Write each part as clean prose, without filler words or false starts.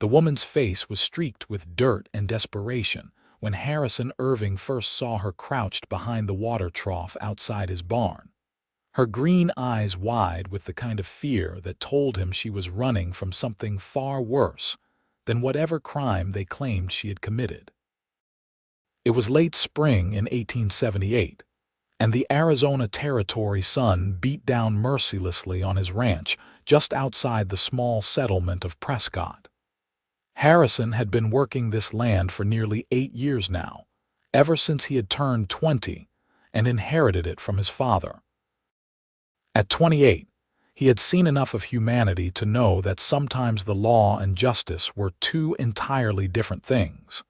The woman's face was streaked with dirt and desperation when Harrison Irving first saw her crouched behind the water trough outside his barn. Her green eyes wide with the kind of fear that told him she was running from something far worse than whatever crime they claimed she had committed. It was late spring in 1878, and the Arizona Territory sun beat down mercilessly on his ranch just outside the small settlement of Prescott. Harrison had been working this land for nearly 8 years now, ever since he had turned 20 and inherited it from his father. At 28, he had seen enough of humanity to know that sometimes the law and justice were two entirely different things.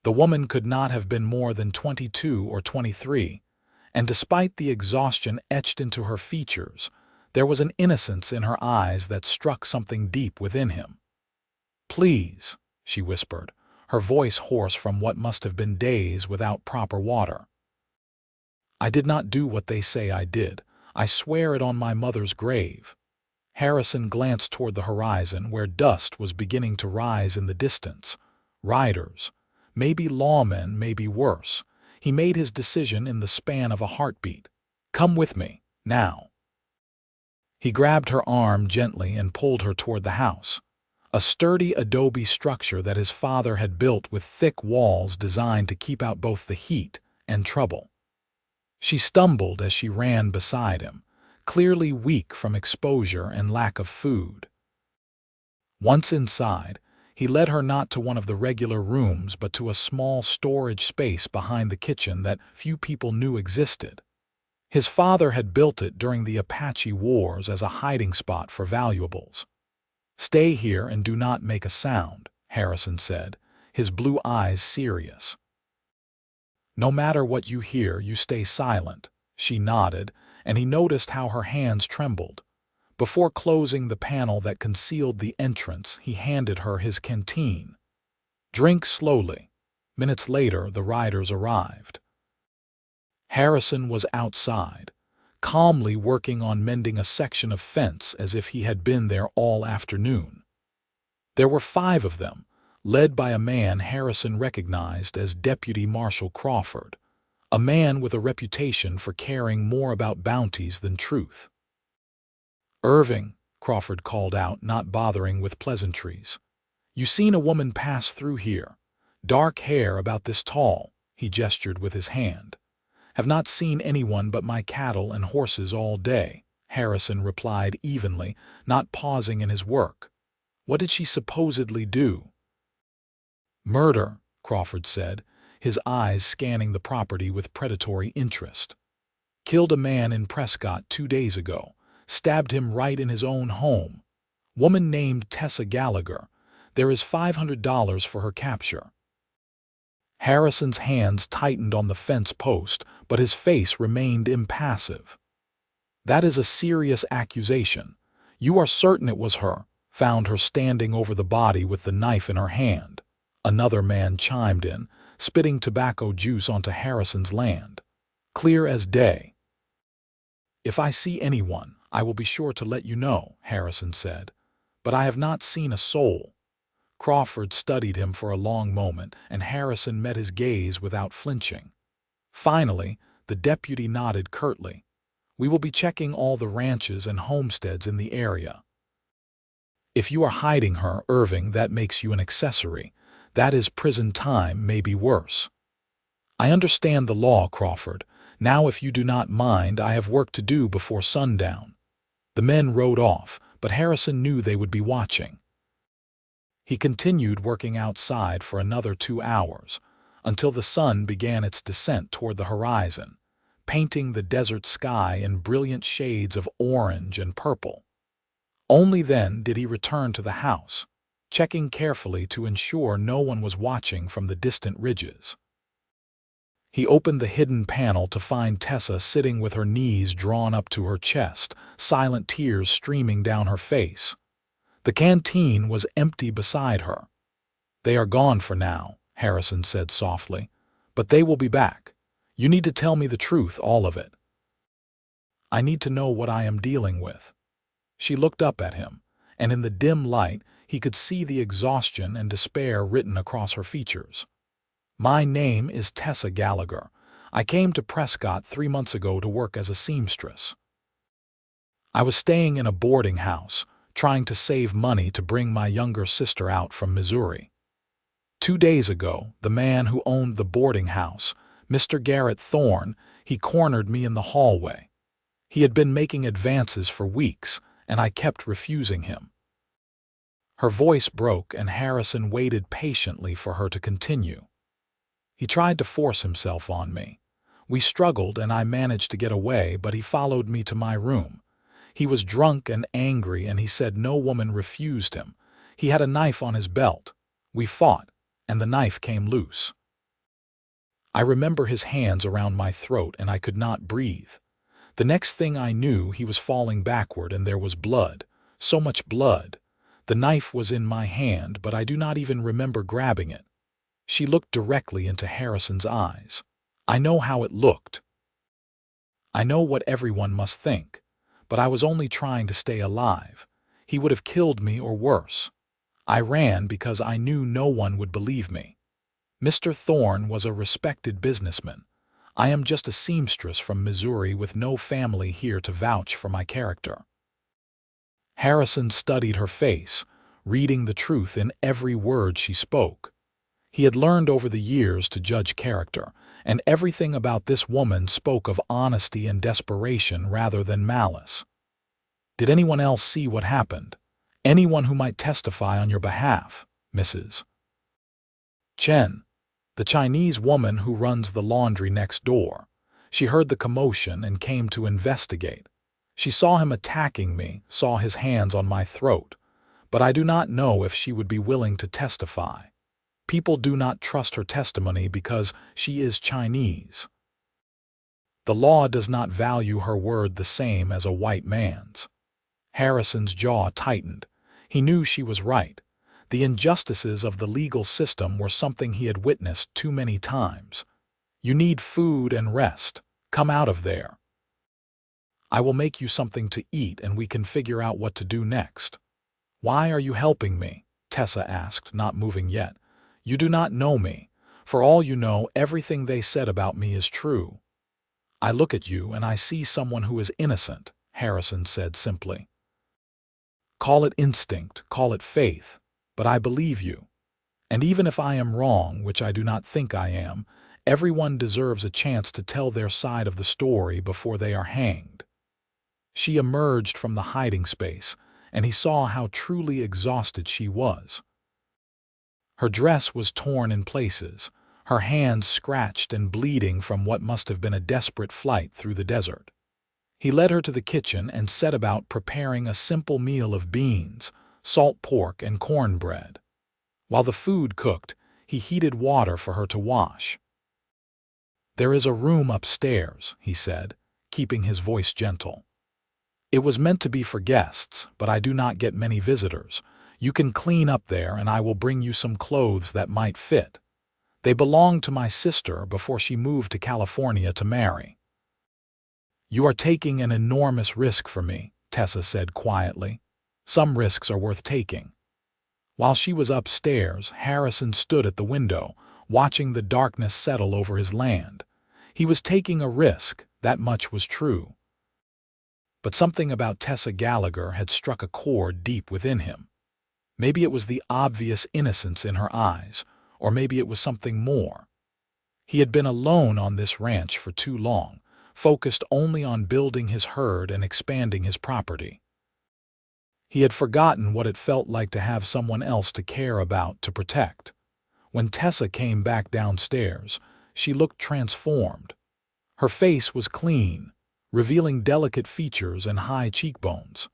The woman could not have been more than 22 or 23, and despite the exhaustion etched into her features, there was an innocence in her eyes that struck something deep within him. "Please," she whispered, her voice hoarse from what must have been days without proper water. "I did not do what they say I did. I swear it on my mother's grave." Harrison glanced toward the horizon where dust was beginning to rise in the distance. Riders, maybe lawmen, maybe worse. He made his decision in the span of a heartbeat. "Come with me, now." He grabbed her arm gently and pulled her toward the house, a sturdy adobe structure that his father had built with thick walls designed to keep out both the heat and trouble. She stumbled as she ran beside him, clearly weak from exposure and lack of food. Once inside, he led her not to one of the regular rooms but to a small storage space behind the kitchen that few people knew existed. His father had built it during the Apache Wars as a hiding spot for valuables. "Stay here and do not make a sound," Harrison said, his blue eyes serious. "No matter what you hear, you stay silent." She nodded, and he noticed how her hands trembled. Before closing the panel that concealed the entrance, he handed her his canteen. "Drink slowly." Minutes later, the riders arrived. Harrison was outside, calmly working on mending a section of fence as if he had been there all afternoon. There were 5 of them, led by a man Harrison recognized as Deputy Marshal Crawford, a man with a reputation for caring more about bounties than truth. "Irving," Crawford called out, not bothering with pleasantries. "You seen a woman pass through here? Dark hair about this tall," he gestured with his hand. "Have not seen anyone but my cattle and horses all day," Harrison replied evenly, not pausing in his work. "What did she supposedly do?" "Murder," Crawford said, his eyes scanning the property with predatory interest. "Killed a man in Prescott 2 days ago. Stabbed him right in his own home. Woman named Tessa Gallagher. There is $500 for her capture." Harrison's hands tightened on the fence post, but his face remained impassive. "That is a serious accusation. You are certain it was her?" "Found her standing over the body with the knife in her hand," another man chimed in, spitting tobacco juice onto Harrison's land. "Clear as day." "If I see anyone, I will be sure to let you know," Harrison said. "But I have not seen a soul." Crawford studied him for a long moment, and Harrison met his gaze without flinching. Finally, the deputy nodded curtly. "We will be checking all the ranches and homesteads in the area. If you are hiding her, Irving, that makes you an accessory. That is prison time, maybe worse." "I understand the law, Crawford. Now, if you do not mind, I have work to do before sundown." The men rode off, but Harrison knew they would be watching. He continued working outside for another 2 hours, until the sun began its descent toward the horizon, painting the desert sky in brilliant shades of orange and purple. Only then did he return to the house, checking carefully to ensure no one was watching from the distant ridges. He opened the hidden panel to find Tessa sitting with her knees drawn up to her chest, silent tears streaming down her face. The canteen was empty beside her. "They are gone for now," Harrison said softly, "but they will be back. You need to tell me the truth, all of it. I need to know what I am dealing with." She looked up at him, and in the dim light, He could see the exhaustion and despair written across her features. "My name is Tessa Gallagher. I came to Prescott 3 months ago to work as a seamstress. I was staying in a boarding house, trying to save money to bring my younger sister out from Missouri. 2 days ago, the man who owned the boarding house, Mr. Garrett Thorne, he cornered me in the hallway. He had been making advances for weeks, and I kept refusing him." Her voice broke, and Harrison waited patiently for her to continue. "He tried to force himself on me. We struggled, and I managed to get away, but he followed me to my room. He was drunk and angry, and he said no woman refused him. He had a knife on his belt. We fought, and the knife came loose. I remember his hands around my throat, and I could not breathe. The next thing I knew, he was falling backward, and there was blood. So much blood. The knife was in my hand, but I do not even remember grabbing it." She looked directly into Harrison's eyes. "I know how it looked. I know what everyone must think. But I was only trying to stay alive. He would have killed me or worse. I ran because I knew no one would believe me. Mr. Thorne was a respected businessman. I am just a seamstress from Missouri with no family here to vouch for my character." Harrison studied her face, reading the truth in every word she spoke. He had learned over the years to judge character, and everything about this woman spoke of honesty and desperation rather than malice. "Did anyone else see what happened? Anyone who might testify on your behalf, Mrs. Chen?" "The Chinese woman who runs the laundry next door. She heard the commotion and came to investigate. She saw him attacking me, saw his hands on my throat. But I do not know if she would be willing to testify. People do not trust her testimony because she is Chinese. The law does not value her word the same as a white man's." Harrison's jaw tightened. He knew she was right. The injustices of the legal system were something he had witnessed too many times. "You need food and rest. Come out of there. I will make you something to eat, and we can figure out what to do next." "Why are you helping me?" Tessa asked, not moving yet. "You do not know me. For all you know, everything they said about me is true." "I look at you and I see someone who is innocent," Harrison said simply. "Call it instinct, call it faith, but I believe you. And even if I am wrong, which I do not think I am, everyone deserves a chance to tell their side of the story before they are hanged." She emerged from the hiding space, and he saw how truly exhausted she was. Her dress was torn in places, her hands scratched and bleeding from what must have been a desperate flight through the desert. He led her to the kitchen and set about preparing a simple meal of beans, salt pork, and cornbread. While the food cooked, he heated water for her to wash. "There is a room upstairs," he said, keeping his voice gentle. "It was meant to be for guests, but I do not get many visitors. You can clean up there, and I will bring you some clothes that might fit. They belonged to my sister before she moved to California to marry." "You are taking an enormous risk for me," Tessa said quietly. "Some risks are worth taking." While she was upstairs, Harrison stood at the window, watching the darkness settle over his land. He was taking a risk, that much was true. But something about Tessa Gallagher had struck a chord deep within him. Maybe it was the obvious innocence in her eyes, or maybe it was something more. He had been alone on this ranch for too long, focused only on building his herd and expanding his property. He had forgotten what it felt like to have someone else to care about, to protect. When Tessa came back downstairs, she looked transformed. Her face was clean, revealing delicate features and high cheekbones.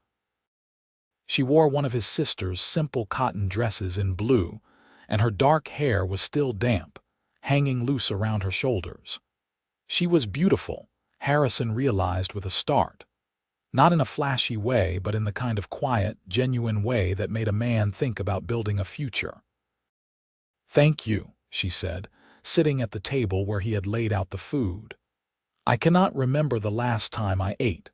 She wore one of his sister's simple cotton dresses in blue, and her dark hair was still damp, hanging loose around her shoulders. She was beautiful, Harrison realized with a start. Not in a flashy way, but in the kind of quiet, genuine way that made a man think about building a future. "Thank you," she said, sitting at the table where he had laid out the food. "I cannot remember the last time I ate.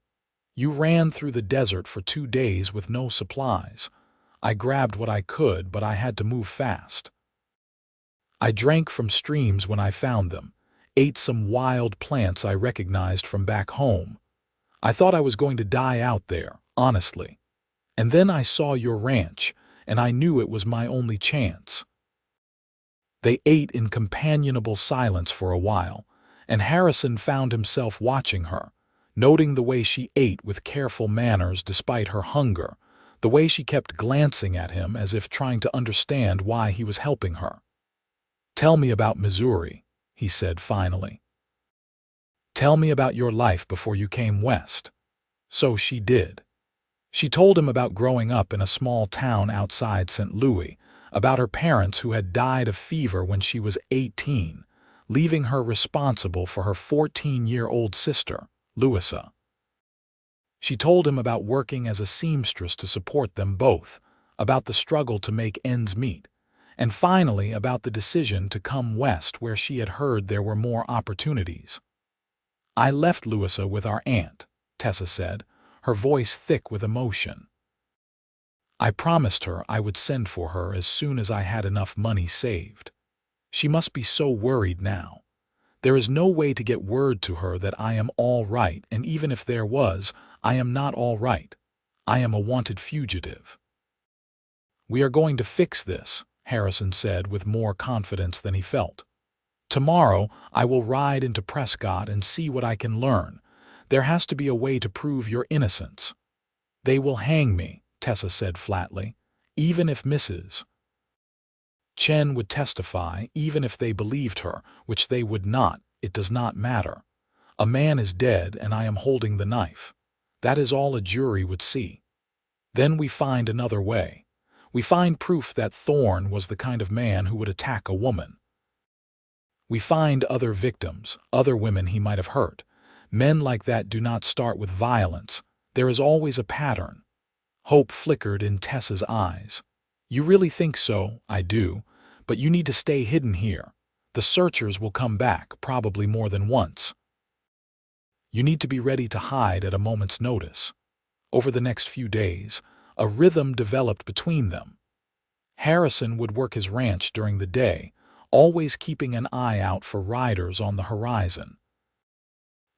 You ran through the desert for 2 days with no supplies. I grabbed what I could, but I had to move fast. I drank from streams when I found them, ate some wild plants I recognized from back home. I thought I was going to die out there, honestly. And then I saw your ranch, and I knew it was my only chance. They ate in companionable silence for a while, and Harrison found himself watching her, noting the way she ate with careful manners despite her hunger, the way she kept glancing at him as if trying to understand why he was helping her. "Tell me about Missouri," he said finally. "Tell me about your life before you came west." So she did. She told him about growing up in a small town outside St. Louis, about her parents who had died of fever when she was 18, leaving her responsible for her 14-year-old sister, Louisa. She told him about working as a seamstress to support them both, about the struggle to make ends meet, and finally about the decision to come west where she had heard there were more opportunities. "I left Louisa with our aunt," Tessa said, her voice thick with emotion. "I promised her I would send for her as soon as I had enough money saved. She must be so worried now. There is no way to get word to her that I am all right, and even if there was, I am not all right. I am a wanted fugitive." "We are going to fix this," Harrison said with more confidence than he felt. "Tomorrow I will ride into Prescott and see what I can learn. There has to be a way to prove your innocence." "They will hang me," Tessa said flatly, "even if Mrs. Chen would testify, even if they believed her, which they would not. It does not matter. A man is dead and I am holding the knife. That is all a jury would see. Then we find another way. We find proof that Thorne was the kind of man who would attack a woman. We find other victims, other women he might have hurt. Men like that do not start with violence. There is always a pattern." Hope flickered in Tessa's eyes. "You really think so?" "I do. But you need to stay hidden here. The searchers will come back, probably more than once. You need to be ready to hide at a moment's notice." Over the next few days, a rhythm developed between them. Harrison would work his ranch during the day, always keeping an eye out for riders on the horizon.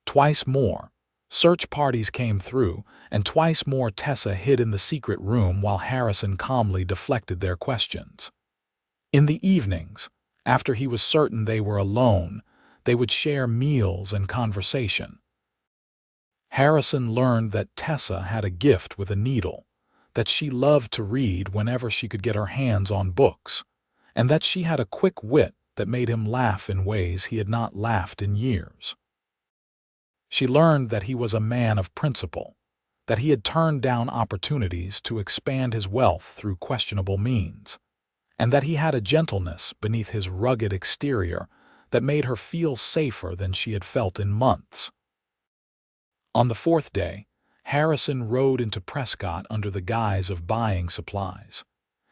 Twice more, search parties came through, and twice more Tessa hid in the secret room while Harrison calmly deflected their questions. In the evenings, after he was certain they were alone, they would share meals and conversation. Harrison learned that Tessa had a gift with a needle, that she loved to read whenever she could get her hands on books, and that she had a quick wit that made him laugh in ways he had not laughed in years. She learned that he was a man of principle, that he had turned down opportunities to expand his wealth through questionable means, and that he had a gentleness beneath his rugged exterior that made her feel safer than she had felt in months. On the fourth day, Harrison rode into Prescott under the guise of buying supplies.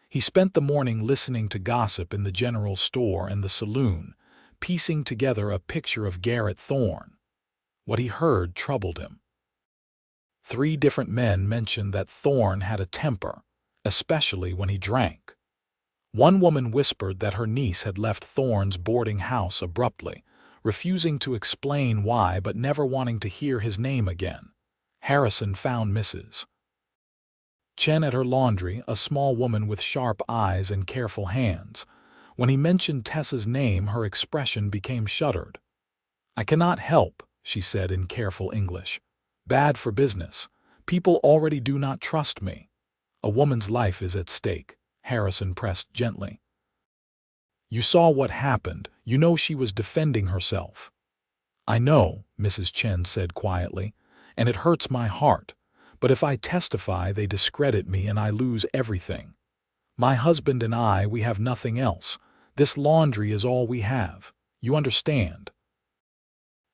He spent the morning listening to gossip in the general store and the saloon, piecing together a picture of Garrett Thorne. What he heard troubled him. 3 different men mentioned that Thorne had a temper, especially when he drank. One woman whispered that her niece had left Thorne's boarding house abruptly, refusing to explain why but never wanting to hear his name again. Harrison found Mrs. Chen at her laundry, a small woman with sharp eyes and careful hands. When he mentioned Tessa's name, her expression became shuttered. "I cannot help," she said in careful English. "Bad for business. People already do not trust me." "A woman's life is at stake," Harrison pressed gently. "You saw what happened. You know she was defending herself." "I know," Mrs. Chen said quietly, "and it hurts my heart. But if I testify, they discredit me and I lose everything. My husband and I, we have nothing else. This laundry is all we have. You understand?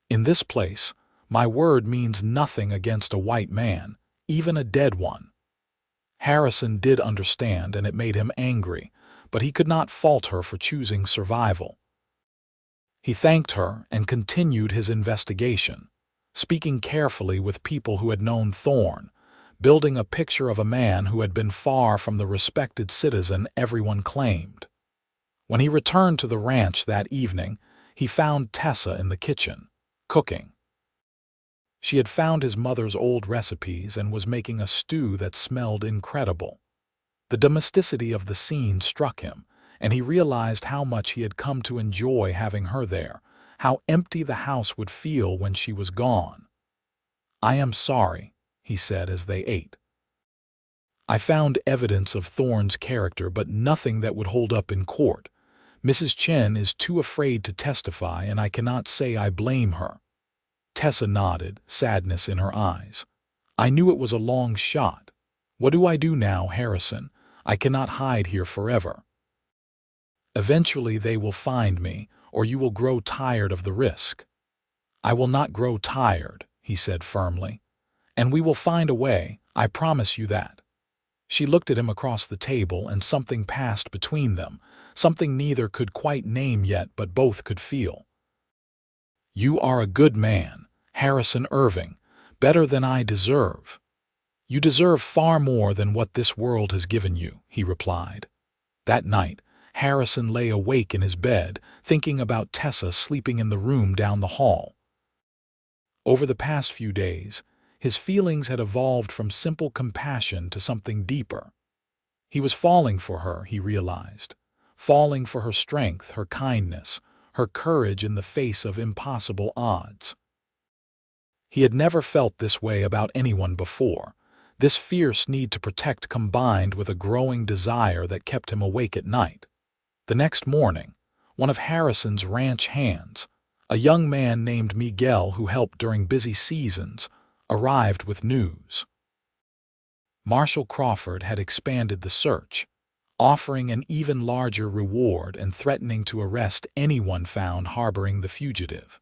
In this place, my word means nothing against a white man, even a dead one." Harrison did understand, and it made him angry, but he could not fault her for choosing survival. He thanked her and continued his investigation, speaking carefully with people who had known Thorne, building a picture of a man who had been far from the respected citizen everyone claimed. When he returned to the ranch that evening, he found Tessa in the kitchen, cooking. She had found his mother's old recipes and was making a stew that smelled incredible. The domesticity of the scene struck him, and he realized how much he had come to enjoy having her there, how empty the house would feel when she was gone. "I am sorry," he said as they ate. "I found evidence of Thorne's character, but nothing that would hold up in court. Mrs. Chen is too afraid to testify, and I cannot say I blame her." Tessa nodded, sadness in her eyes. "I knew it was a long shot. What do I do now, Harrison? I cannot hide here forever. Eventually they will find me, or you will grow tired of the risk." "I will not grow tired," he said firmly. "And we will find a way, I promise you that." She looked at him across the table, and something passed between them, something neither could quite name yet but both could feel. "You are a good man, Harrison Irving, better than I deserve." "You deserve far more than what this world has given you," he replied. That night, Harrison lay awake in his bed, thinking about Tessa sleeping in the room down the hall. Over the past few days, his feelings had evolved from simple compassion to something deeper. He was falling for her, he realized, falling for her strength, her kindness, her courage in the face of impossible odds. He had never felt this way about anyone before, this fierce need to protect combined with a growing desire that kept him awake at night. The next morning, one of Harrison's ranch hands, a young man named Miguel who helped during busy seasons, arrived with news. Marshal Crawford had expanded the search, offering an even larger reward and threatening to arrest anyone found harboring the fugitive.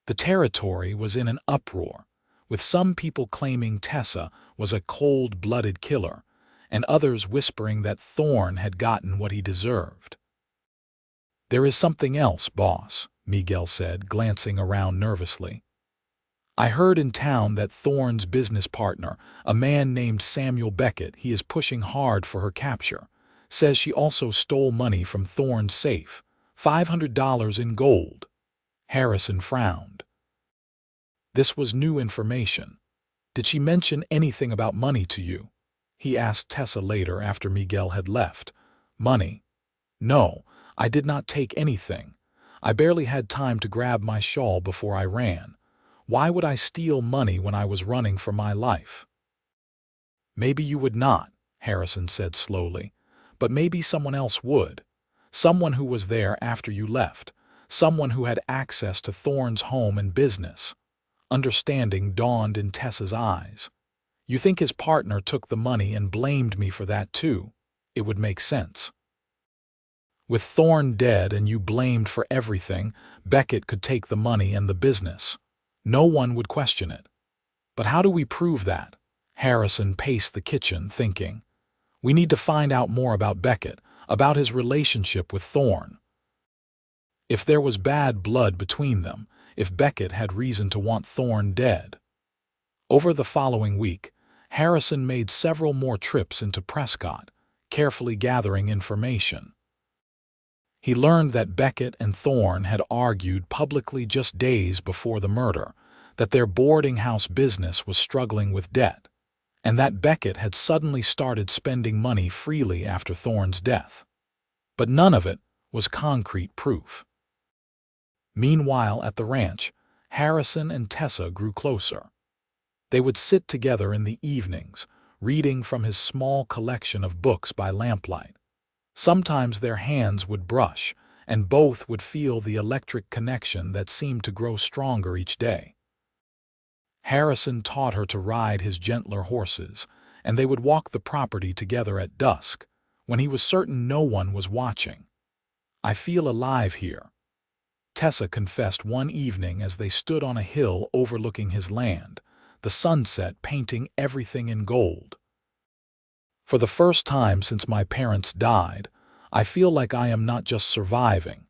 The territory was in an uproar, with some people claiming Tessa was a cold-blooded killer, and others whispering that Thorne had gotten what he deserved. "There is something else, boss," Miguel said, glancing around nervously. "I heard in town that Thorne's business partner, a man named Samuel Beckett, he is pushing hard for her capture, says she also stole money from Thorne's safe, $500 in gold." Harrison frowned. This was new information. "Did she mention anything about money to you?" he asked Tessa later after Miguel had left. "Money? No, I did not take anything. I barely had time to grab my shawl before I ran. Why would I steal money when I was running for my life?" "Maybe you would not," Harrison said slowly, "but maybe someone else would. Someone who was there after you left. Someone who had access to Thorne's home and business." Understanding dawned in Tessa's eyes. "You think his partner took the money and blamed me for that too? It would make sense. With Thorne dead and you blamed for everything, Beckett could take the money and the business. No one would question it. But how do we prove that?" Harrison paced the kitchen, thinking. "We need to find out more about Beckett, about his relationship with Thorne. If there was bad blood between them, if Beckett had reason to want Thorne dead." Over the following week, Harrison made several more trips into Prescott, carefully gathering information. He learned that Beckett and Thorne had argued publicly just days before the murder, that their boarding house business was struggling with debt, and that Beckett had suddenly started spending money freely after Thorne's death. But none of it was concrete proof. Meanwhile, at the ranch, Harrison and Tessa grew closer. They would sit together in the evenings, reading from his small collection of books by lamplight. Sometimes their hands would brush, and both would feel the electric connection that seemed to grow stronger each day. Harrison taught her to ride his gentler horses, and they would walk the property together at dusk, when he was certain no one was watching. "I feel alive here," Tessa confessed one evening as they stood on a hill overlooking his land, the sunset painting everything in gold. "For the first time since my parents died, I feel like I am not just surviving.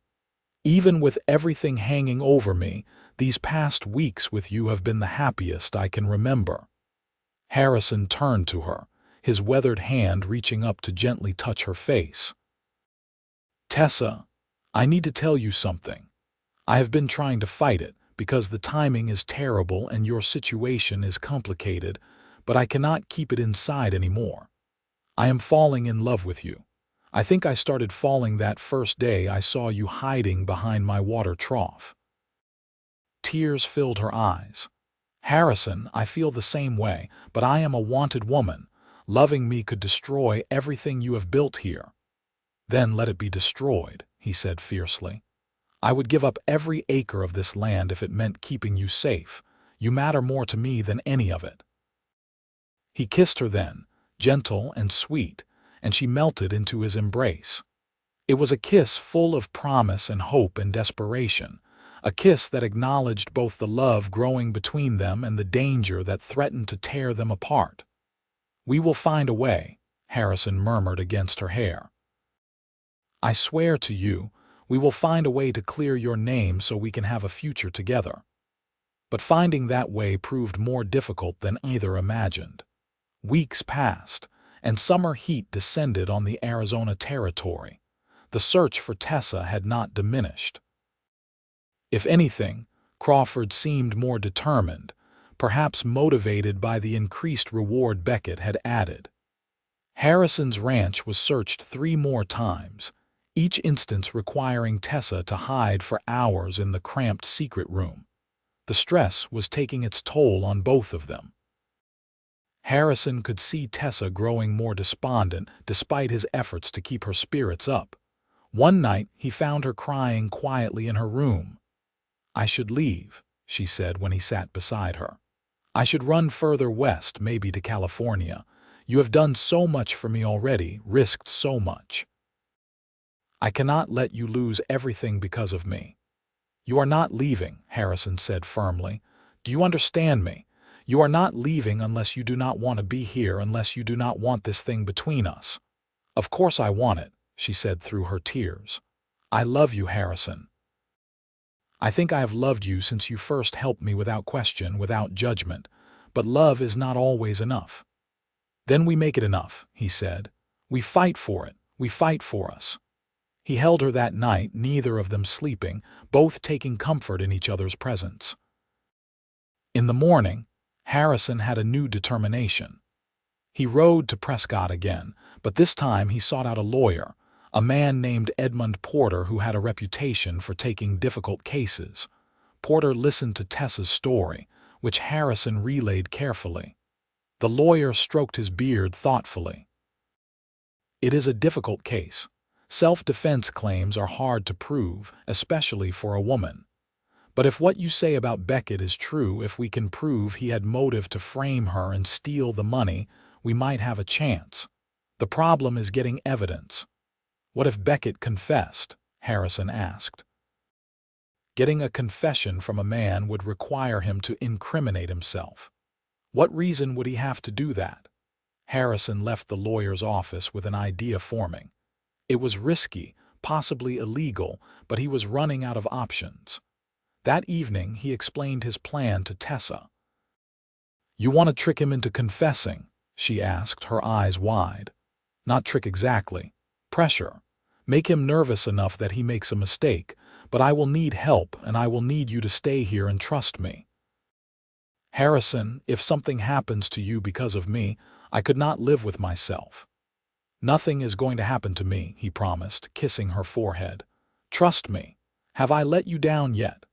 Even with everything hanging over me, these past weeks with you have been the happiest I can remember." Harrison turned to her, his weathered hand reaching up to gently touch her face. "Tessa, I need to tell you something. I have been trying to fight it, because the timing is terrible and your situation is complicated, but I cannot keep it inside anymore. I am falling in love with you. I think I started falling that first day I saw you hiding behind my water trough." Tears filled her eyes. "Harrison, I feel the same way, but I am a wanted woman. Loving me could destroy everything you have built here." "Then let it be destroyed," he said fiercely. "I would give up every acre of this land if it meant keeping you safe. You matter more to me than any of it." He kissed her then, gentle and sweet, and she melted into his embrace. It was a kiss full of promise and hope and desperation, a kiss that acknowledged both the love growing between them and the danger that threatened to tear them apart. "We will find a way," Harrison murmured against her hair. "I swear to you, we will find a way to clear your name so we can have a future together." But finding that way proved more difficult than either imagined. Weeks passed, and summer heat descended on the Arizona territory. The search for Tessa had not diminished. If anything, Crawford seemed more determined, perhaps motivated by the increased reward Beckett had added. Harrison's ranch was searched 3 more times, each instance requiring Tessa to hide for hours in the cramped secret room. The stress was taking its toll on both of them. Harrison could see Tessa growing more despondent despite his efforts to keep her spirits up. One night, he found her crying quietly in her room. "I should leave," she said when he sat beside her. "I should run further west, maybe to California. You have done so much for me already, risked so much. I cannot let you lose everything because of me." "You are not leaving," Harrison said firmly. "Do you understand me? You are not leaving unless you do not want to be here, unless you do not want this thing between us." "Of course I want it," she said through her tears. "I love you, Harrison. I think I have loved you since you first helped me without question, without judgment. But love is not always enough." "Then we make it enough," he said. "We fight for it. We fight for us." He held her that night, neither of them sleeping, both taking comfort in each other's presence. In the morning, Harrison had a new determination. He rode to Prescott again, but this time he sought out a lawyer, a man named Edmund Porter who had a reputation for taking difficult cases. Porter listened to Tessa's story, which Harrison relayed carefully. The lawyer stroked his beard thoughtfully. "It is a difficult case. Self-defense claims are hard to prove, especially for a woman. But if what you say about Beckett is true, if we can prove he had motive to frame her and steal the money, we might have a chance. The problem is getting evidence." "What if Beckett confessed?" Harrison asked. "Getting a confession from a man would require him to incriminate himself. What reason would he have to do that?" Harrison left the lawyer's office with an idea forming. It was risky, possibly illegal, but he was running out of options. That evening, he explained his plan to Tessa. "You want to trick him into confessing?" she asked, her eyes wide. "Not trick exactly. Pressure. Make him nervous enough that he makes a mistake, but I will need help and I will need you to stay here and trust me. Harrison, if something happens to you because of me, I could not live with myself." "Nothing is going to happen to me," he promised, kissing her forehead. "Trust me. Have I let you down yet?"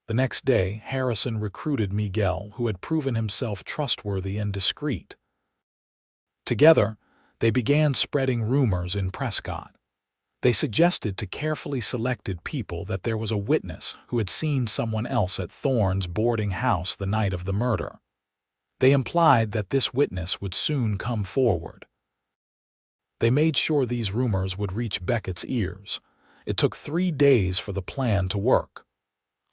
The next day, Harrison recruited Miguel, who had proven himself trustworthy and discreet. Together, they began spreading rumors in Prescott. They suggested to carefully selected people that there was a witness who had seen someone else at Thorne's boarding house the night of the murder. They implied that this witness would soon come forward. They made sure these rumors would reach Beckett's ears. It took 3 days for the plan to work.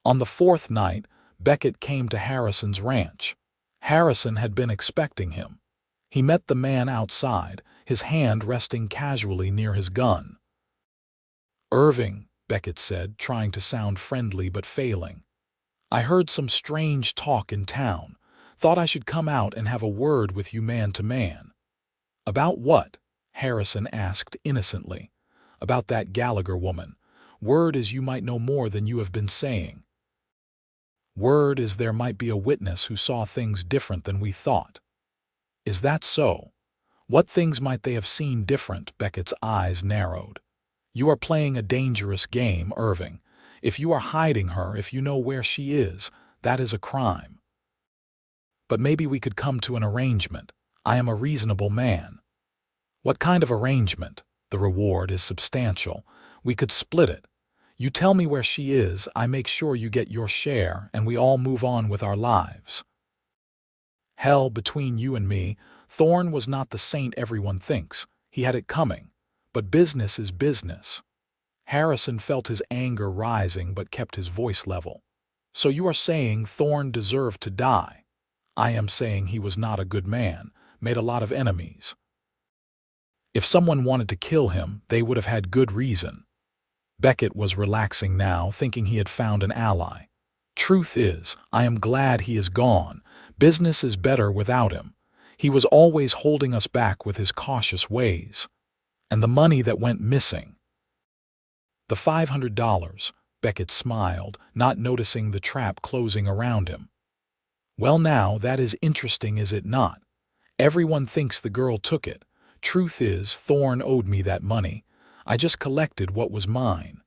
On the 4th night, Beckett came to Harrison's ranch. Harrison had been expecting him. He met the man outside, his hand resting casually near his gun. "Irving," Beckett said, trying to sound friendly but failing. "I heard some strange talk in town. Thought I should come out and have a word with you man to man." "About what?" Harrison asked innocently. "About that Gallagher woman. Word is you might know more than you have been saying. Word is there might be a witness who saw things different than we thought." "Is that so? What things might they have seen different?" Beckett's eyes narrowed. "You are playing a dangerous game, Irving. If you are hiding her, if you know where she is, that is a crime. But maybe we could come to an arrangement. I am a reasonable man." "What kind of arrangement?" "The reward is substantial. We could split it. You tell me where she is, I make sure you get your share, and we all move on with our lives." Hell, between you and me, Thorne was not the saint everyone thinks. He had it coming. But business is business. Harrison felt his anger rising but kept his voice level. "So you are saying Thorne deserved to die?" "I am saying he was not a good man, made a lot of enemies. If someone wanted to kill him, they would have had good reason." Beckett was relaxing now, thinking he had found an ally. "Truth is, I am glad he is gone. Business is better without him. He was always holding us back with his cautious ways. And the money that went missing." "The $500, Beckett smiled, not noticing the trap closing around him. "Well now, that is interesting, is it not? Everyone thinks the girl took it. Truth is, Thorne owed me that money. I just collected what was mine.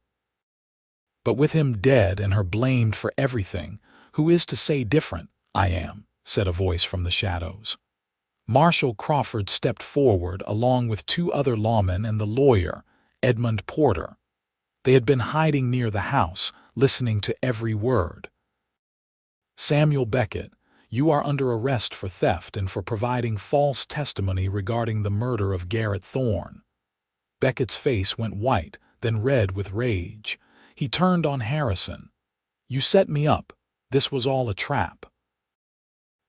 But with him dead and her blamed for everything, who is to say different?" "I am," said a voice from the shadows. Marshal Crawford stepped forward along with two other lawmen and the lawyer, Edmund Porter. They had been hiding near the house, listening to every word. "Samuel Beckett, you are under arrest for theft and for providing false testimony regarding the murder of Garrett Thorne." Beckett's face went white, then red with rage. He turned on Harrison. "You set me up. This was all a trap."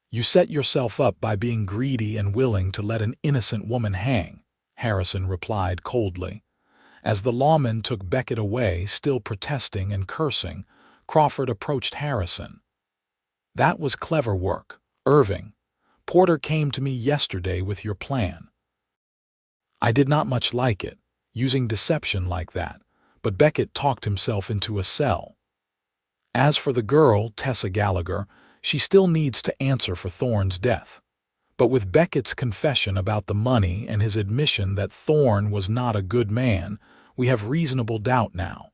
"You set yourself up by being greedy and willing to let an innocent woman hang," Harrison replied coldly. As the lawman took Beckett away, still protesting and cursing, Crawford approached Harrison. "That was clever work, Irving. Porter came to me yesterday with your plan. I did not much like it, using deception like that, but Beckett talked himself into a cell. As for the girl, Tessa Gallagher, she still needs to answer for Thorne's death. But with Beckett's confession about the money and his admission that Thorne was not a good man, we have reasonable doubt now.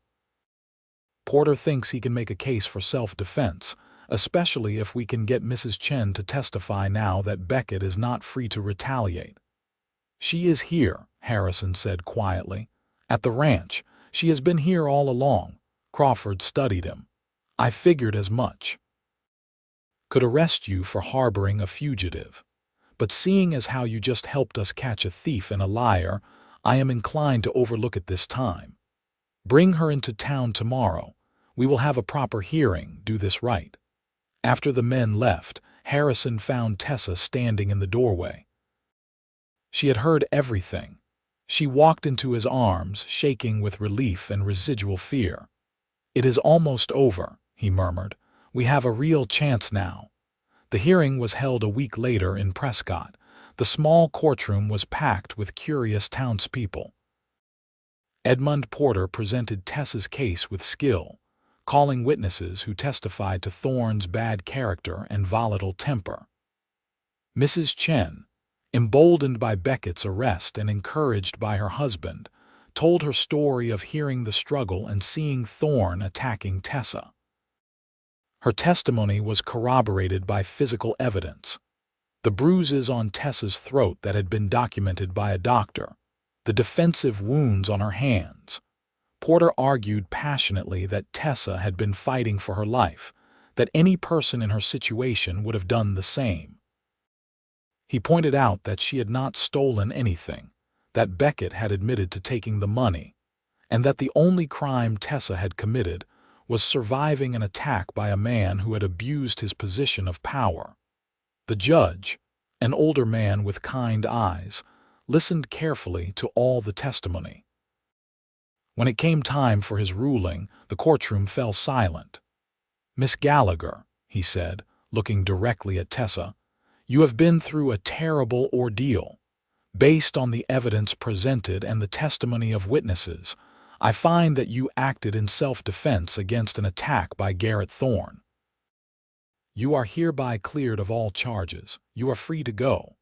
Porter thinks he can make a case for self-defense, especially if we can get Mrs. Chen to testify now that Beckett is not free to retaliate." "She is here," Harrison said quietly. "At the ranch. She has been here all along." Crawford studied him. "I figured as much. Could arrest you for harboring a fugitive. But seeing as how you just helped us catch a thief and a liar, I am inclined to overlook it this time. Bring her into town tomorrow. We will have a proper hearing, do this right." After the men left, Harrison found Tessa standing in the doorway. She had heard everything. She walked into his arms, shaking with relief and residual fear. "It is almost over," he murmured. "We have a real chance now." The hearing was held a week later in Prescott. The small courtroom was packed with curious townspeople. Edmund Porter presented Tessa's case with skill, calling witnesses who testified to Thorne's bad character and volatile temper. Mrs. Chen, emboldened by Beckett's arrest and encouraged by her husband, told her story of hearing the struggle and seeing Thorne attacking Tessa. Her testimony was corroborated by physical evidence. The bruises on Tessa's throat that had been documented by a doctor, the defensive wounds on her hands. Porter argued passionately that Tessa had been fighting for her life, that any person in her situation would have done the same. He pointed out that she had not stolen anything, that Beckett had admitted to taking the money, and that the only crime Tessa had committed was surviving an attack by a man who had abused his position of power. The judge, an older man with kind eyes, listened carefully to all the testimony. When it came time for his ruling, the courtroom fell silent. "Miss Gallagher," he said, looking directly at Tessa, You have been through a terrible ordeal. Based on the evidence presented and the testimony of witnesses, I find that you acted in self-defense against an attack by Garrett Thorne. You are hereby cleared of all charges. You are free to go."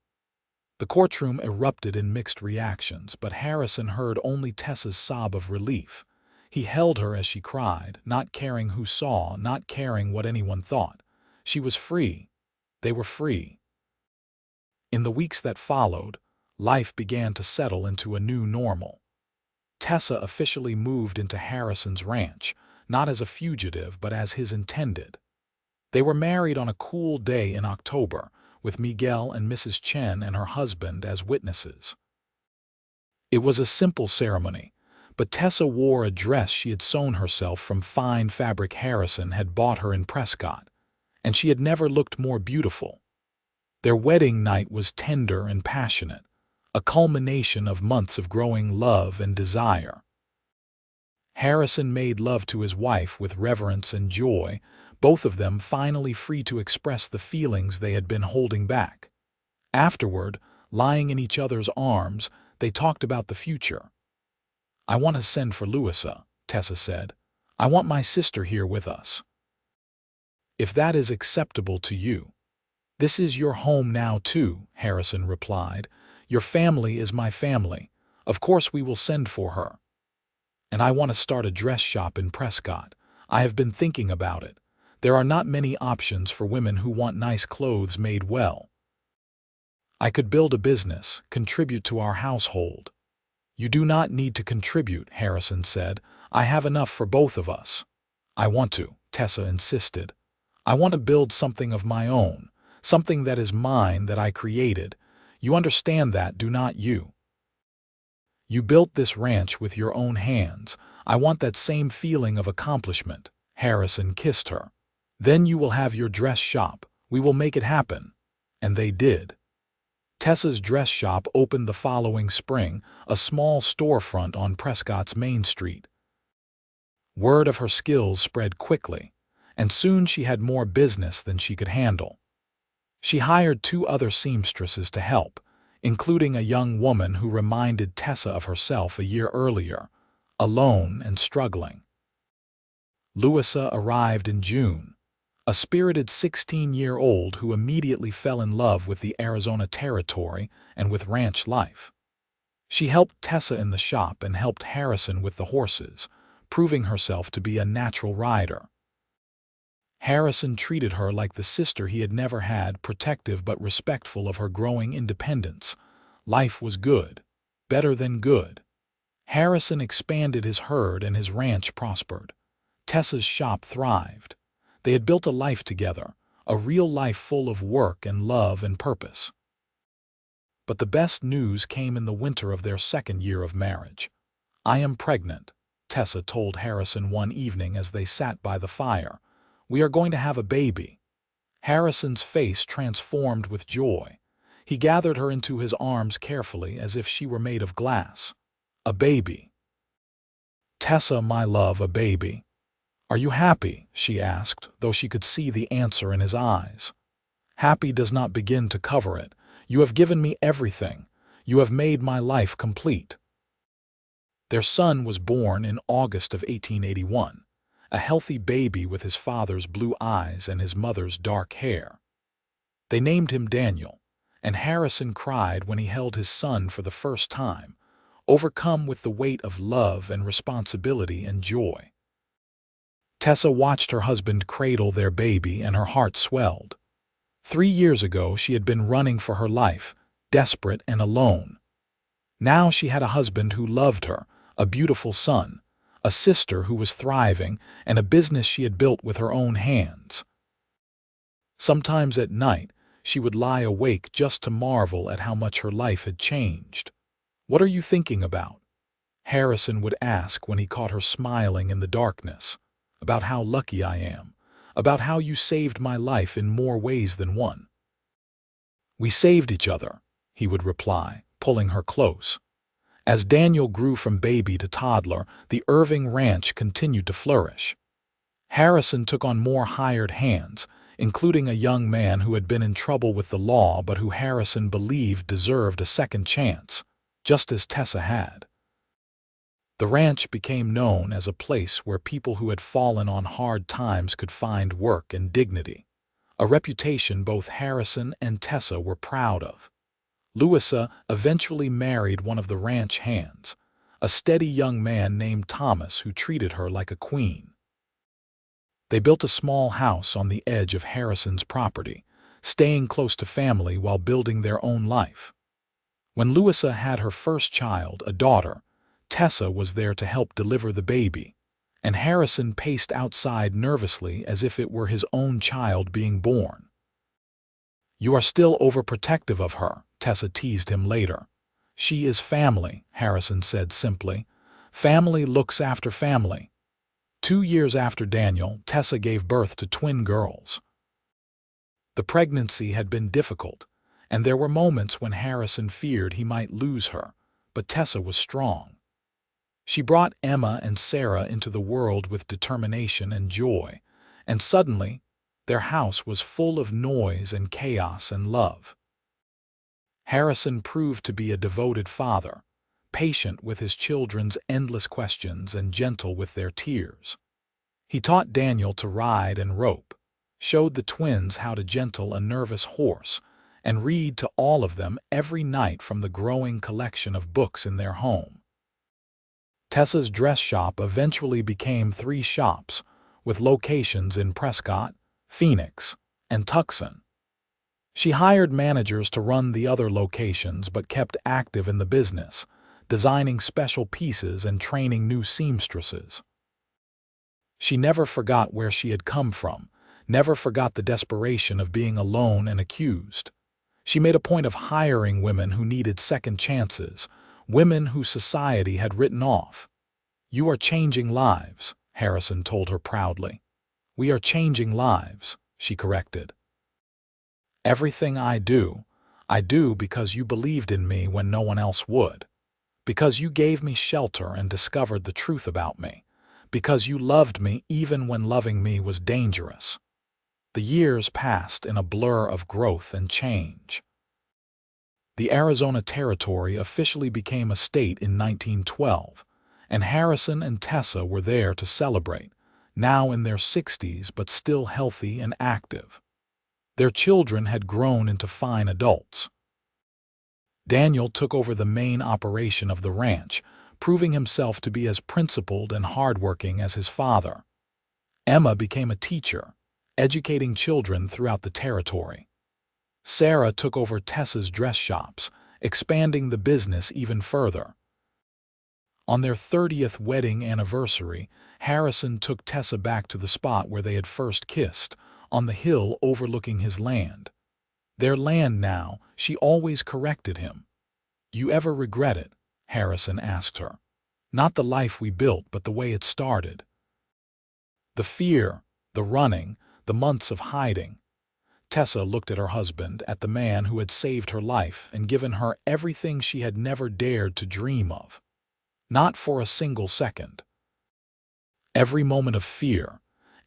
The courtroom erupted in mixed reactions, but Harrison heard only Tessa's sob of relief. He held her as she cried, not caring who saw, not caring what anyone thought. She was free. They were free. In the weeks that followed, life began to settle into a new normal. Tessa officially moved into Harrison's ranch, not as a fugitive but as his intended. They were married on a cool day in October, with Miguel and Mrs. Chen and her husband as witnesses. It was a simple ceremony, but Tessa wore a dress she had sewn herself from fine fabric Harrison had bought her in Prescott, and she had never looked more beautiful. Their wedding night was tender and passionate, a culmination of months of growing love and desire. Harrison made love to his wife with reverence and joy, both of them finally free to express the feelings they had been holding back. Afterward, lying in each other's arms, they talked about the future. "I want to send for Louisa," Tessa said. "I want my sister here with us." "If that is acceptable to you." "This is your home now, too," Harrison replied. "Your family is my family. Of course we will send for her. And I want to start a dress shop in Prescott. I have been thinking about it. There are not many options for women who want nice clothes made well. I could build a business, contribute to our household." "You do not need to contribute," Harrison said. "I have enough for both of us." "I want to," Tessa insisted. "I want to build something of my own, something that is mine, that I created. You understand that, do not you? You built this ranch with your own hands. I want that same feeling of accomplishment." Harrison kissed her. "Then you will have your dress shop. We will make it happen." And they did. Tessa's dress shop opened the following spring, a small storefront on Prescott's Main Street. Word of her skills spread quickly, and soon she had more business than she could handle. She hired 2 other seamstresses to help, including a young woman who reminded Tessa of herself a year earlier, alone and struggling. Louisa arrived in June, a spirited 16-year-old who immediately fell in love with the Arizona territory and with ranch life. She helped Tessa in the shop and helped Harrison with the horses, proving herself to be a natural rider. Harrison treated her like the sister he had never had, protective but respectful of her growing independence. Life was good, better than good. Harrison expanded his herd and his ranch prospered. Tessa's shop thrived. They had built a life together, a real life full of work and love and purpose. But the best news came in the winter of their 2nd year of marriage. "I am pregnant," Tessa told Harrison one evening as they sat by the fire. "We are going to have a baby." Harrison's face transformed with joy. He gathered her into his arms carefully as if she were made of glass. "A baby." "Tessa, my love, a baby. Are you happy?" she asked, though she could see the answer in his eyes. "Happy does not begin to cover it. You have given me everything. You have made my life complete." Their son was born in August of 1881, a healthy baby with his father's blue eyes and his mother's dark hair. They named him Daniel, and Harrison cried when he held his son for the first time, overcome with the weight of love and responsibility and joy. Tessa watched her husband cradle their baby and her heart swelled. 3 years ago she had been running for her life, desperate and alone. Now she had a husband who loved her, a beautiful son, a sister who was thriving, and a business she had built with her own hands. Sometimes at night, she would lie awake just to marvel at how much her life had changed. "What are you thinking about?" Harrison would ask when he caught her smiling in the darkness. "About how lucky I am, about how you saved my life in more ways than one." "We saved each other," he would reply, pulling her close. As Daniel grew from baby to toddler, the Irving Ranch continued to flourish. Harrison took on more hired hands, including a young man who had been in trouble with the law but who Harrison believed deserved a second chance, just as Tessa had. The ranch became known as a place where people who had fallen on hard times could find work and dignity, a reputation both Harrison and Tessa were proud of. Louisa eventually married one of the ranch hands, a steady young man named Thomas who treated her like a queen. They built a small house on the edge of Harrison's property, staying close to family while building their own life. When Louisa had her first child, a daughter, Tessa was there to help deliver the baby, and Harrison paced outside nervously as if it were his own child being born. "You are still overprotective of her," Tessa teased him later. "She is family," Harrison said simply. "Family looks after family." 2 years after Daniel, Tessa gave birth to twin girls. The pregnancy had been difficult, and there were moments when Harrison feared he might lose her, but Tessa was strong. She brought Emma and Sarah into the world with determination and joy, and suddenly, their house was full of noise and chaos and love. Harrison proved to be a devoted father, patient with his children's endless questions and gentle with their tears. He taught Daniel to ride and rope, showed the twins how to gentle a nervous horse, and read to all of them every night from the growing collection of books in their home. Tessa's dress shop eventually became 3 shops, with locations in Prescott, Phoenix, and Tucson. She hired managers to run the other locations but kept active in the business, designing special pieces and training new seamstresses. She never forgot where she had come from, never forgot the desperation of being alone and accused. She made a point of hiring women who needed second chances, women whose society had written off. "You are changing lives," Harrison told her proudly. "We are changing lives," she corrected. "Everything I do because you believed in me when no one else would. Because you gave me shelter and discovered the truth about me. Because you loved me even when loving me was dangerous." The years passed in a blur of growth and change. The Arizona Territory officially became a state in 1912, and Harrison and Tessa were there to celebrate, now in their 60s but still healthy and active. Their children had grown into fine adults. Daniel took over the main operation of the ranch, proving himself to be as principled and hardworking as his father. Emma became a teacher, educating children throughout the territory. Sarah took over Tessa's dress shops, expanding the business even further. On their 30th wedding anniversary, Harrison took Tessa back to the spot where they had first kissed, on the hill overlooking his land. "Their land now," she always corrected him. "You ever regret it?" Harrison asked her. "Not the life we built, but the way it started." The fear, the running, the months of hiding. Tessa looked at her husband, at the man who had saved her life and given her everything she had never dared to dream of. Not for a single second. "Every moment of fear,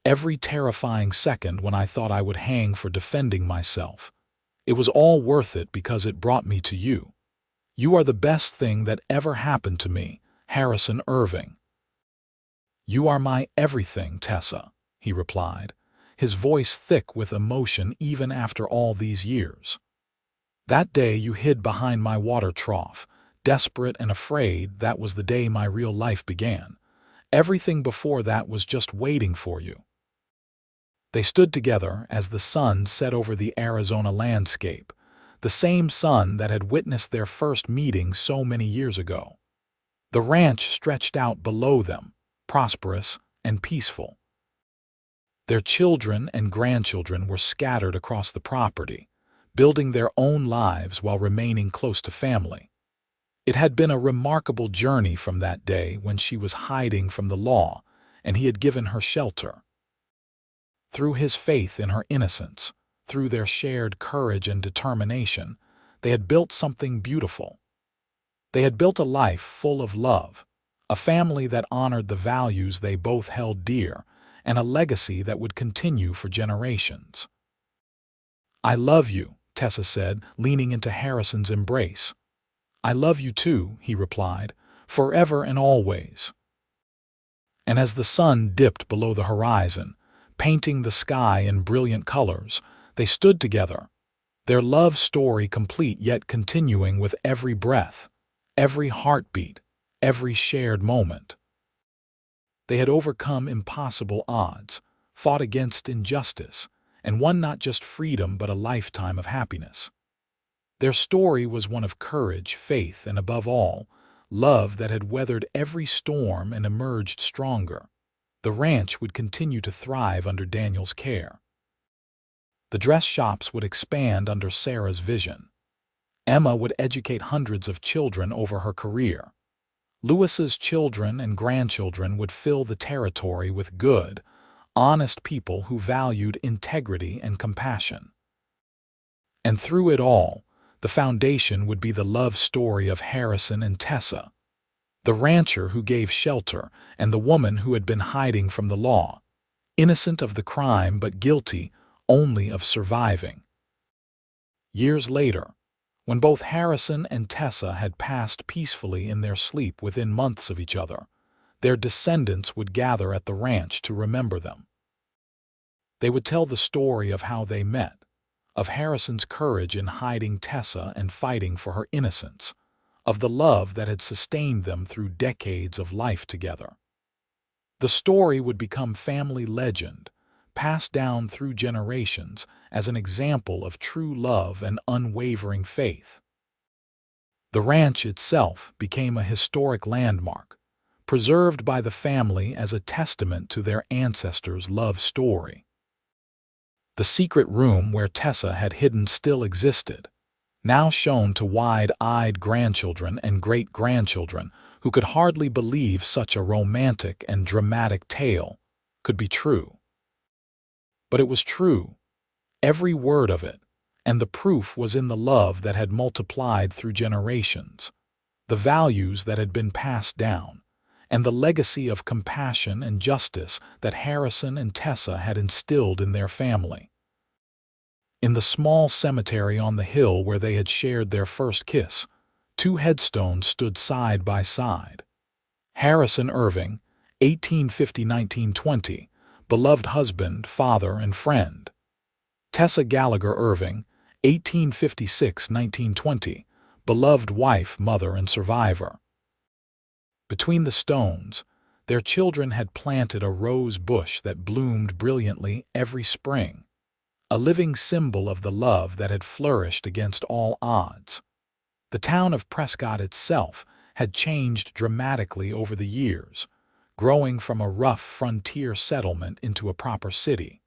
every terrifying second when I thought I would hang for defending myself, it was all worth it because it brought me to you. You are the best thing that ever happened to me, Harrison Irving." "You are my everything, Tessa," he replied, his voice thick with emotion even after all these years. "That day you hid behind my water trough, desperate and afraid. That was the day my real life began. Everything before that was just waiting for you." They stood together as the sun set over the Arizona landscape, the same sun that had witnessed their first meeting so many years ago. The ranch stretched out below them, prosperous and peaceful. Their children and grandchildren were scattered across the property, building their own lives while remaining close to family. It had been a remarkable journey from that day when she was hiding from the law and he had given her shelter. Through his faith in her innocence, through their shared courage and determination, they had built something beautiful. They had built a life full of love, a family that honored the values they both held dear, and a legacy that would continue for generations. "I love you," Tessa said, leaning into Harrison's embrace. "I love you too," he replied, "forever and always." And as the sun dipped below the horizon, painting the sky in brilliant colors, they stood together, their love story complete yet continuing with every breath, every heartbeat, every shared moment. They had overcome impossible odds, fought against injustice, and won not just freedom but a lifetime of happiness. Their story was one of courage, faith, and above all, love that had weathered every storm and emerged stronger. The ranch would continue to thrive under Daniel's care. The dress shops would expand under Sarah's vision. Emma would educate hundreds of children over her career. Lewis's children and grandchildren would fill the territory with good, honest people who valued integrity and compassion. And through it all, the foundation would be the love story of Harrison and Tessa, the rancher who gave shelter and the woman who had been hiding from the law, innocent of the crime but guilty only of surviving. Years later, when both Harrison and Tessa had passed peacefully in their sleep within months of each other, their descendants would gather at the ranch to remember them. They would tell the story of how they met, of Harrison's courage in hiding Tessa and fighting for her innocence, of the love that had sustained them through decades of life together. The story would become family legend, passed down through generations as an example of true love and unwavering faith. The ranch itself became a historic landmark, preserved by the family as a testament to their ancestors' love story. The secret room where Tessa had hidden still existed, now shown to wide-eyed grandchildren and great-grandchildren who could hardly believe such a romantic and dramatic tale could be true. But it was true, every word of it, and the proof was in the love that had multiplied through generations, the values that had been passed down, and the legacy of compassion and justice that Harrison and Tessa had instilled in their family. In the small cemetery on the hill where they had shared their first kiss, two headstones stood side by side. Harrison Irving, 1850–1920, beloved husband, father, and friend. Tessa Gallagher Irving, 1856–1920, beloved wife, mother, and survivor. Between the stones, their children had planted a rose bush that bloomed brilliantly every spring, a living symbol of the love that had flourished against all odds. The town of Prescott itself had changed dramatically over the years, growing from a rough frontier settlement into a proper city.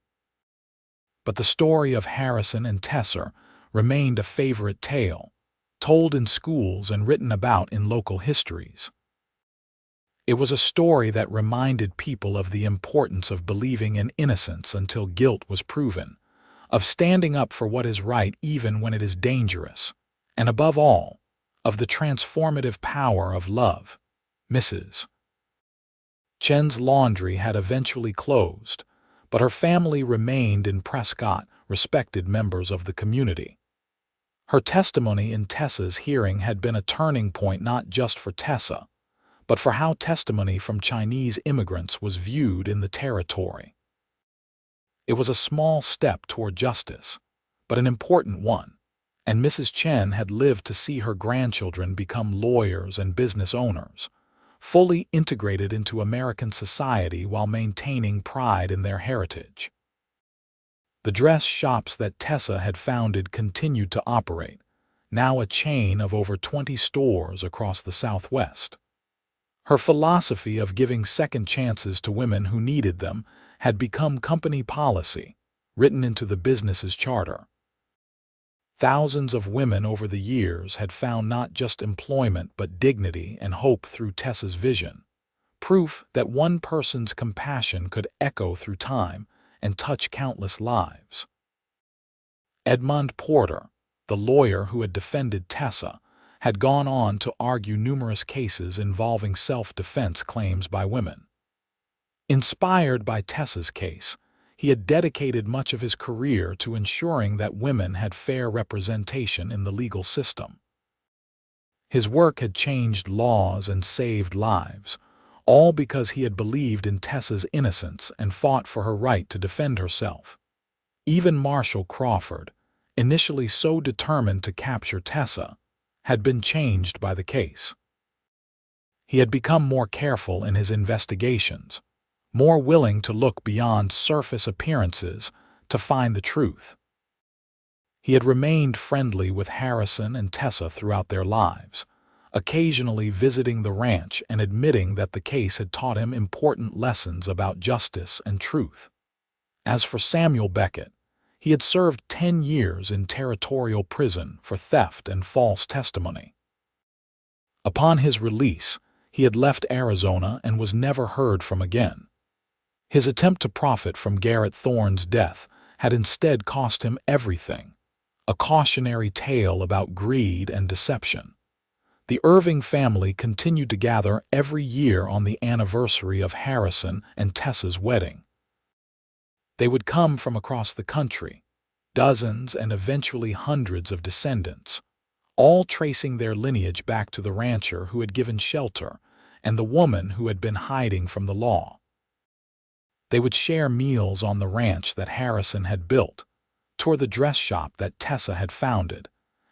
But the story of Harrison and Tessa remained a favorite tale, told in schools and written about in local histories. It was a story that reminded people of the importance of believing in innocence until guilt was proven, of standing up for what is right even when it is dangerous, and above all, of the transformative power of love. Mrs. Chen's laundry had eventually closed, but her family remained in Prescott, respected members of the community. Her testimony in Tessa's hearing had been a turning point not just for Tessa, but for how testimony from Chinese immigrants was viewed in the territory. It was a small step toward justice, but an important one, and Mrs. Chen had lived to see her grandchildren become lawyers and business owners, fully integrated into American society while maintaining pride in their heritage. The dress shops that Tessa had founded continued to operate, now a chain of over 20 stores across the Southwest. Her philosophy of giving second chances to women who needed them had become company policy, written into the business's charter. Thousands of women over the years had found not just employment but dignity and hope through Tessa's vision, proof that one person's compassion could echo through time and touch countless lives. Edmund Porter, the lawyer who had defended Tessa, had gone on to argue numerous cases involving self-defense claims by women. Inspired by Tessa's case, He had dedicated much of his career to ensuring that women had fair representation in the legal system. His work had changed laws and saved lives, all because he had believed in Tessa's innocence and fought for her right to defend herself. Even Marshall Crawford, initially so determined to capture Tessa, had been changed by the case. He had become more careful in his investigations, more willing to look beyond surface appearances to find the truth. He had remained friendly with Harrison and Tessa throughout their lives, occasionally visiting the ranch and admitting that the case had taught him important lessons about justice and truth. As for Samuel Beckett, he had served 10 years in territorial prison for theft and false testimony. Upon his release, he had left Arizona and was never heard from again. His attempt to profit from Garrett Thorne's death had instead cost him everything, a cautionary tale about greed and deception. The Irving family continued to gather every year on the anniversary of Harrison and Tessa's wedding. They would come from across the country, dozens and eventually hundreds of descendants, all tracing their lineage back to the rancher who had given shelter and the woman who had been hiding from the law. They would share meals on the ranch that Harrison had built, tour the dress shop that Tessa had founded,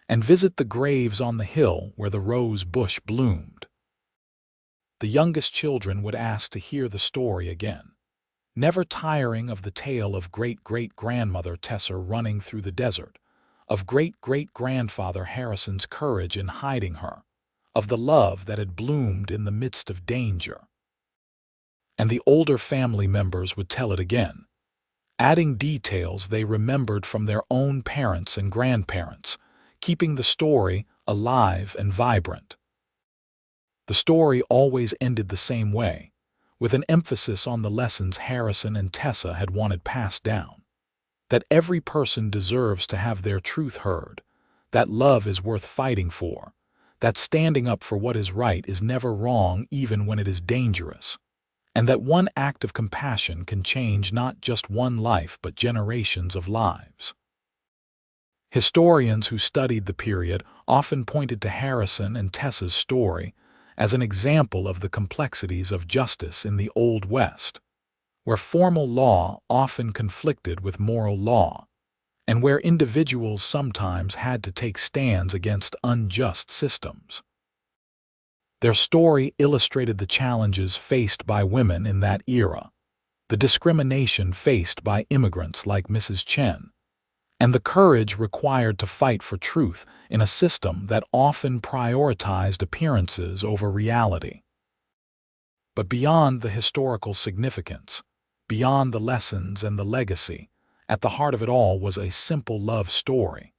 and visit the graves on the hill where the rose bush bloomed. The youngest children would ask to hear the story again, never tiring of the tale of great-great-grandmother Tessa running through the desert, of great-great-grandfather Harrison's courage in hiding her, of the love that had bloomed in the midst of danger. And the older family members would tell it again, adding details they remembered from their own parents and grandparents, keeping the story alive and vibrant. The story always ended the same way, with an emphasis on the lessons Harrison and Tessa had wanted passed down. That every person deserves to have their truth heard, that love is worth fighting for, that standing up for what is right is never wrong even when it is dangerous, and that one act of compassion can change not just one life but generations of lives. Historians who studied the period often pointed to Harrison and Tessa's story as an example of the complexities of justice in the Old West, where formal law often conflicted with moral law, and where individuals sometimes had to take stands against unjust systems. Their story illustrated the challenges faced by women in that era, the discrimination faced by immigrants like Mrs. Chen, and the courage required to fight for truth in a system that often prioritized appearances over reality. But beyond the historical significance, beyond the lessons and the legacy, at the heart of it all was a simple love story.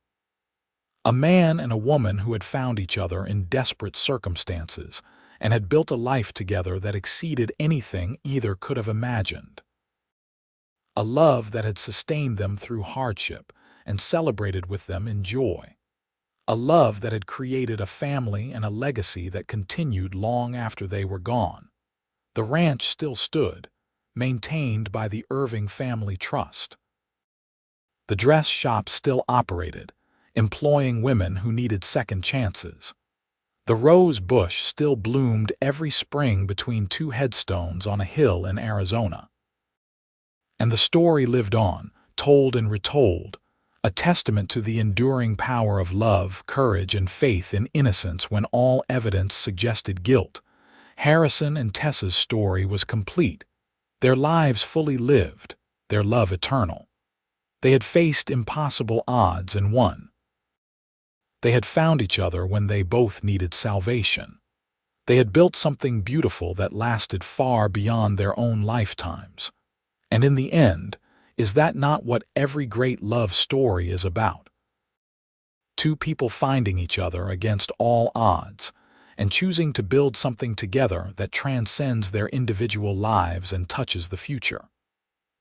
A man and a woman who had found each other in desperate circumstances and had built a life together that exceeded anything either could have imagined. A love that had sustained them through hardship and celebrated with them in joy. A love that had created a family and a legacy that continued long after they were gone. The ranch still stood, maintained by the Irving family trust. The dress shop still operated, employing women who needed second chances. The rose bush still bloomed every spring between 2 headstones on a hill in Arizona. And the story lived on, told and retold, a testament to the enduring power of love, courage, and faith in innocence when all evidence suggested guilt. Harrison and Tessa's story was complete, their lives fully lived, their love eternal. They had faced impossible odds and won. They had found each other when they both needed salvation. They had built something beautiful that lasted far beyond their own lifetimes. And in the end, is that not what every great love story is about? 2 people finding each other against all odds and choosing to build something together that transcends their individual lives and touches the future.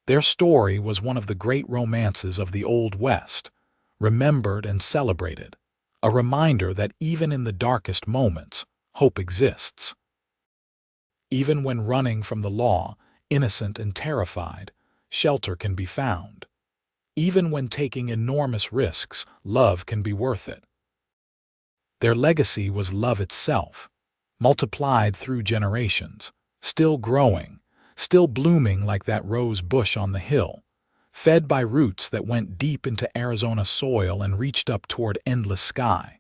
Their story was one of the great romances of the Old West, remembered and celebrated, a reminder that even in the darkest moments, hope exists. Even when running from the law, innocent and terrified, shelter can be found. Even when taking enormous risks, love can be worth it. Their legacy was love itself, multiplied through generations, still growing, still blooming like that rose bush on the hill, fed by roots that went deep into Arizona soil and reached up toward endless sky.